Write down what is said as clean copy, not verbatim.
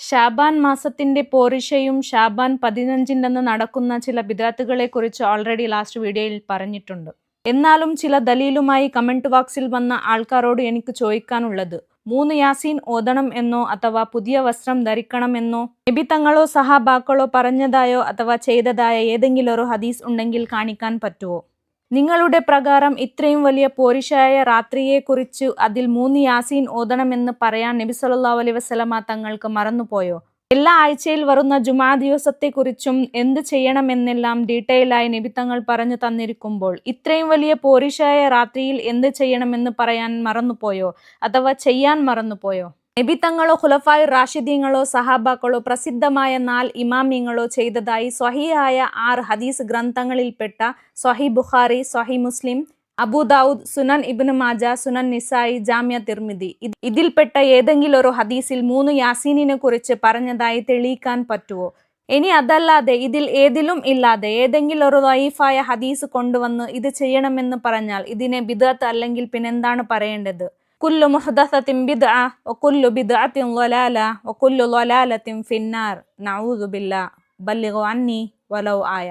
ഷാബാൻ മാസത്തിന്റെ പോരിഷയും ഷാബാൻ 15 നടക്കുന്ന ചില ബിദഅത്തുകളെ കുറിച്ച് ഓൾറെഡി ലാസ്റ്റ് വീഡിയോയിൽ പറഞ്ഞിട്ടുണ്ട്. എന്നാലും ചില ദലീലുമായി കമന്റ് ബോക്സിൽ വന്ന ആൾക്കാരോട് എനിക്ക് ചോദിക്കാനുള്ളത്, 3 യാസീൻ ഓതണം എന്നോ അഥവാ പുതിയ വസ്ത്രം ധരിക്കണം എന്നോ നബി തങ്ങളോ സഹാബാക്കളോ പറഞ്ഞതായോ അഥവാ ചെയ്തതായ ഏതെങ്കിലും ഒരു ഹദീസ് ഉണ്ടെങ്കിൽ കാണിക്കാൻ പറ്റുമോ? നിങ്ങളുടെ പ്രകാരം ഇത്രയും വലിയ പോരിഷായ രാത്രിയെക്കുറിച്ച് അതിൽ 3 യാസീൻ ഓതണമെന്ന് പറയാൻ നബി സല്ലല്ലാഹു അലൈഹി വസല്ലമ തങ്ങൾക്ക് മറന്നുപോയോ? എല്ലാ ആഴ്ചയിൽ വരുന്ന ജുമാ ദിവസത്തെക്കുറിച്ചും എന്ത് ചെയ്യണമെന്നെല്ലാം ഡീറ്റെയിലായി നബി തങ്ങൾ പറഞ്ഞു തന്നിരിക്കുമ്പോൾ ഇത്രയും വലിയ പോരിഷായ രാത്രിയിൽ എന്ത് ചെയ്യണമെന്ന് പറയാൻ മറന്നുപോയോ അഥവാ ചെയ്യാൻ മറന്നുപോയോ? നബി തങ്ങളോ ഖുലഫായി റാഷിദീങ്ങളോ സഹാബാക്കളോ പ്രസിദ്ധമായ 4 ഇമാമിങ്ങളോ ചെയ്തതായി സ്വഹീഹായ 6 ഹദീസ് ഗ്രന്ഥങ്ങളിൽപ്പെട്ട സ്വഹീഹ് ബുഖാരി, സ്വഹീഹ് മുസ്ലിം, അബൂ ദാവൂദ്, സുനൻ ഇബ്നു മാജ, സുനൻ നിസായി, ജാമിഅ തിർമിദി ഇതിൽപ്പെട്ട ഏതെങ്കിലും ഒരു ഹദീസിൽ 3 യാസീനിനെ കുറിച്ച് പറഞ്ഞതായി തെളിയിക്കാൻ പറ്റുമോ? ഇനി അതല്ലാതെ ഇതിൽ ഏതിലും ഇല്ലാതെ ഏതെങ്കിലും ഒരു ദഈഫായ ഹദീസ് കൊണ്ടുവന്ന് ഇത് ചെയ്യണമെന്ന് പറഞ്ഞാൽ ഇതിനെ ബിദ്അത്ത് അല്ലെങ്കിൽ പിന്നെന്താണ് പറയേണ്ടത്? കുല്ലു മുഹ്ദസത്തിൻ ബിദ്അ വകുല്ലു ബിദ്അത്തിൻ ളലാല വകുല്ലു ളലാലത്തിൻ ഫിന്നാർ. നഊദു ബില്ലാഹ്. ബല്ലിഗു അന്നി വലൗ ആയ.